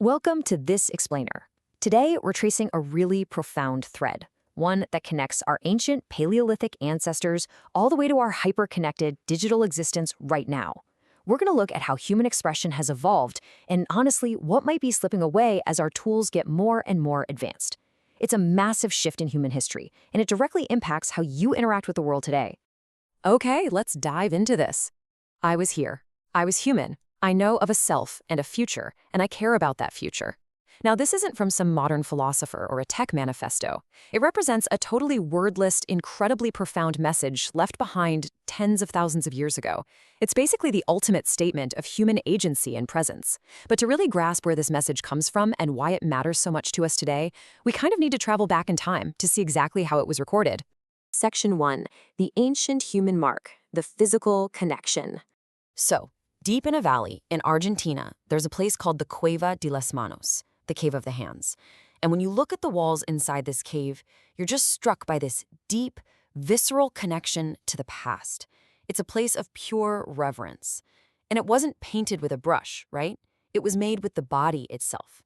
Welcome to This Explainer. Today, we're tracing a really profound thread, one that connects our ancient Paleolithic ancestors all the way to our hyper-connected digital existence right now. We're going to look at how human expression has evolved and, honestly, what might be slipping away as our tools get more and more advanced. It's a massive shift in human history, and it directly impacts how you interact with the world today. Okay, let's dive into this. I was here. I was human. I know of a self and a future, and I care about that future. Now, this isn't from some modern philosopher or a tech manifesto. It represents a totally wordless, incredibly profound message left behind tens of thousands of years ago. It's basically the ultimate statement of human agency and presence. But to really grasp where this message comes from and why it matters so much to us today, we kind of need to travel back in time to see exactly how it was recorded. Section 1. The Ancient Human Mark, the Physical Connection. So, deep in a valley in Argentina, there's a place called the Cueva de las Manos, the Cave of the Hands. And when you look at the walls inside this cave, you're just struck by this deep, visceral connection to the past. It's a place of pure reverence. And it wasn't painted with a brush, right? It was made with the body itself.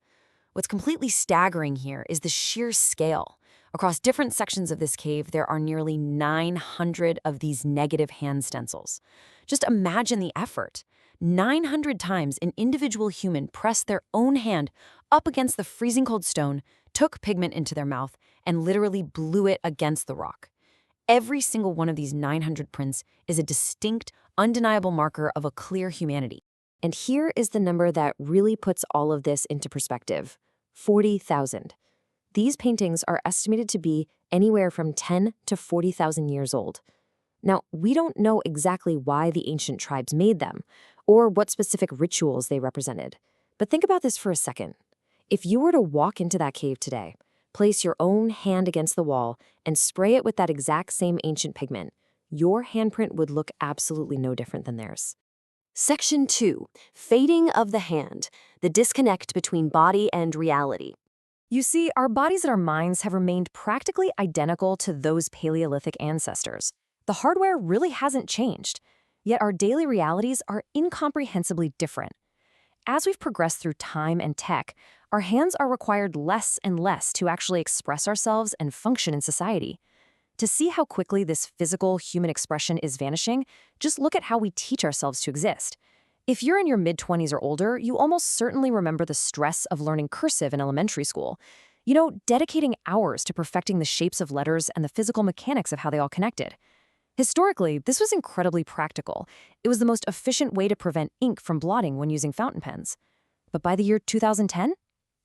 What's completely staggering here is the sheer scale. Across different sections of this cave, there are nearly 900 of these negative hand stencils. Just imagine the effort. 900 times an individual human pressed their own hand up against the freezing cold stone, took pigment into their mouth, and literally blew it against the rock. Every single one of these 900 prints is a distinct, undeniable marker of a clear humanity. And here is the number that really puts all of this into perspective: 40,000. These paintings are estimated to be anywhere from 10 to 40,000 years old. Now, we don't know exactly why the ancient tribes made them, or what specific rituals they represented. But think about this for a second. If you were to walk into that cave today, place your own hand against the wall, and spray it with that exact same ancient pigment, your handprint would look absolutely no different than theirs. Section 2. Fading of the hand, the disconnect between body and reality. You see, our bodies and our minds have remained practically identical to those Paleolithic ancestors. The hardware really hasn't changed, yet our daily realities are incomprehensibly different. As we've progressed through time and tech, our hands are required less and less to actually express ourselves and function in society. To see how quickly this physical human expression is vanishing, just look at how we teach ourselves to exist. If you're in your mid-20s or older, you almost certainly remember the stress of learning cursive in elementary school. You know, dedicating hours to perfecting the shapes of letters and the physical mechanics of how they all connected. Historically, this was incredibly practical. It was the most efficient way to prevent ink from blotting when using fountain pens. But by the year 2010,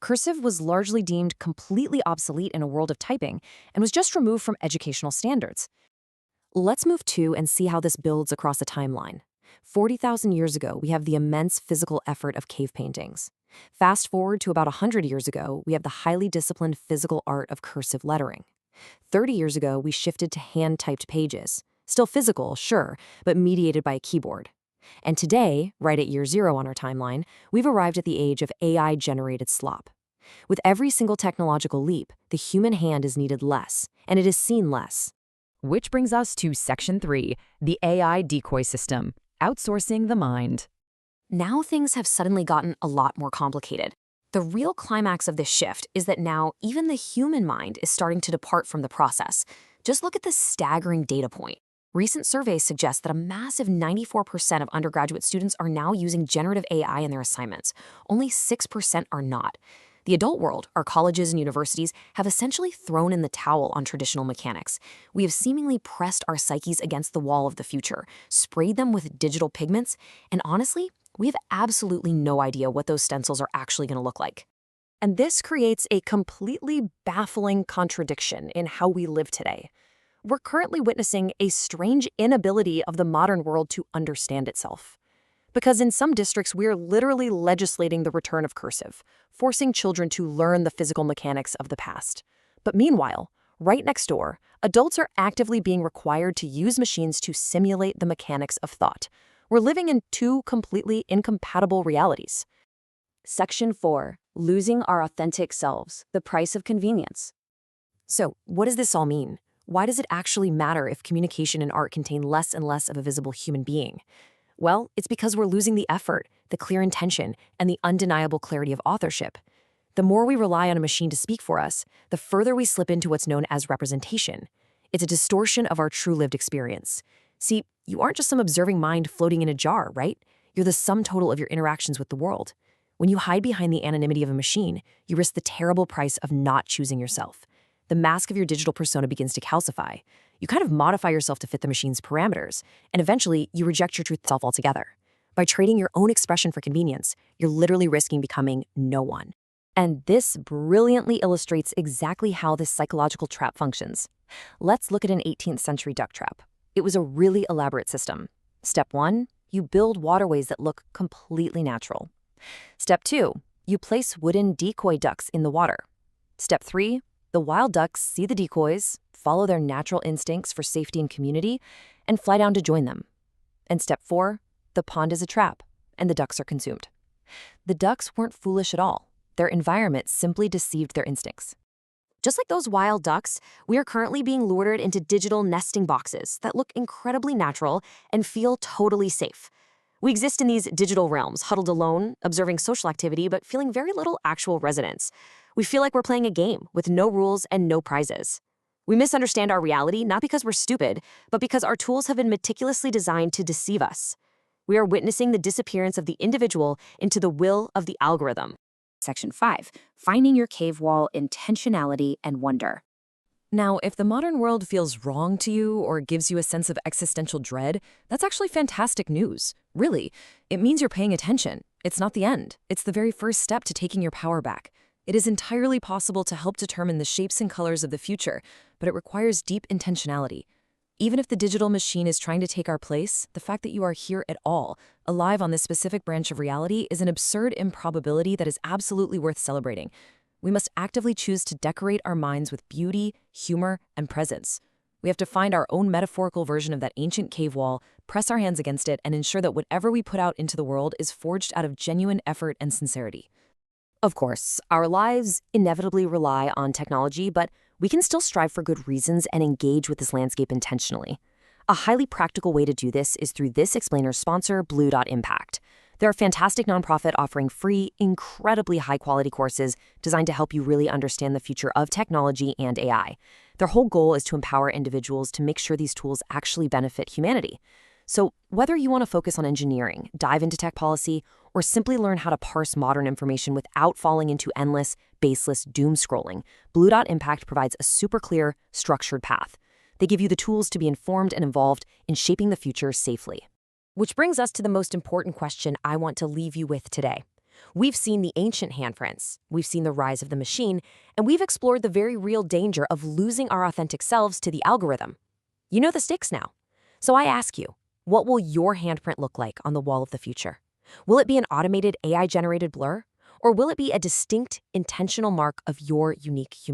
cursive was largely deemed completely obsolete in a world of typing and was just removed from educational standards. Let's move to and see how this builds across a timeline. 40,000 years ago, we have the immense physical effort of cave paintings. Fast forward to about 100 years ago, we have the highly disciplined physical art of cursive lettering. 30 years ago, we shifted to hand-typed pages. Still physical, sure, but mediated by a keyboard. And today, right at year 0 on our timeline, we've arrived at the age of AI-generated slop. With every single technological leap, the human hand is needed less, and it is seen less. Which brings us to Section 3, the AI decoy system, outsourcing the mind. Now things have suddenly gotten a lot more complicated. The real climax of this shift is that now even the human mind is starting to depart from the process. Just look at this staggering data point. Recent surveys suggest that a massive 94% of undergraduate students are now using generative AI in their assignments. Only 6% are not. The adult world, our colleges and universities, have essentially thrown in the towel on traditional mechanics. We have seemingly pressed our psyches against the wall of the future, sprayed them with digital pigments, and honestly, we have absolutely no idea what those stencils are actually going to look like. And this creates a completely baffling contradiction in how we live today. We're currently witnessing a strange inability of the modern world to understand itself. Because in some districts, we're literally legislating the return of cursive, forcing children to learn the physical mechanics of the past. But meanwhile, right next door, adults are actively being required to use machines to simulate the mechanics of thought. We're living in two completely incompatible realities. Section 4. Losing our authentic selves, the price of convenience. So, what does this all mean? Why does it actually matter if communication and art contain less and less of a visible human being? Well, it's because we're losing the effort, the clear intention, and the undeniable clarity of authorship. The more we rely on a machine to speak for us, the further we slip into what's known as representation. It's a distortion of our true lived experience. See, you aren't just some observing mind floating in a jar, right? You're the sum total of your interactions with the world. When you hide behind the anonymity of a machine, you risk the terrible price of not choosing yourself. The mask of your digital persona begins to calcify. You kind of modify yourself to fit the machine's parameters, and eventually you reject your true self altogether. By trading your own expression for convenience, you're literally risking becoming no one. And this brilliantly illustrates exactly how this psychological trap functions. Let's look at an 18th century duck trap. It was a really elaborate system. Step 1, you build waterways that look completely natural. Step 2, you place wooden decoy ducks in the water. Step 3, the wild ducks see the decoys, follow their natural instincts for safety and community, and fly down to join them. And step 4, the pond is a trap, and the ducks are consumed. The ducks weren't foolish at all. Their environment simply deceived their instincts. Just like those wild ducks, we are currently being lured into digital nesting boxes that look incredibly natural and feel totally safe. We exist in these digital realms, huddled alone, observing social activity, but feeling very little actual resonance. We feel like we're playing a game with no rules and no prizes. We misunderstand our reality not because we're stupid, but because our tools have been meticulously designed to deceive us. We are witnessing the disappearance of the individual into the will of the algorithm. Section 5, finding your cave wall, intentionality, and wonder. Now, if the modern world feels wrong to you or gives you a sense of existential dread, that's actually fantastic news. Really, it means you're paying attention. It's not the end. It's the very first step to taking your power back. It is entirely possible to help determine the shapes and colors of the future, but it requires deep intentionality. Even if the digital machine is trying to take our place, the fact that you are here at all, alive on this specific branch of reality, is an absurd improbability that is absolutely worth celebrating. We must actively choose to decorate our minds with beauty, humor, and presence. We have to find our own metaphorical version of that ancient cave wall, press our hands against it, and ensure that whatever we put out into the world is forged out of genuine effort and sincerity. Of course, our lives inevitably rely on technology, but we can still strive for good reasons and engage with this landscape intentionally. A highly practical way to do this is through this explainer's sponsor, Blue.Impact. They're a fantastic nonprofit offering free, incredibly high-quality courses designed to help you really understand the future of technology and AI. Their whole goal is to empower individuals to make sure these tools actually benefit humanity. So whether you want to focus on engineering, dive into tech policy, or simply learn how to parse modern information without falling into endless, baseless doom scrolling, Blue.Impact provides a super clear, structured path. They give you the tools to be informed and involved in shaping the future safely. Which brings us to the most important question I want to leave you with today. We've seen the ancient handprints, we've seen the rise of the machine, and we've explored the very real danger of losing our authentic selves to the algorithm. You know the stakes now. So I ask you, what will your handprint look like on the wall of the future? Will it be an automated AI-generated blur? Or will it be a distinct, intentional mark of your unique humanity?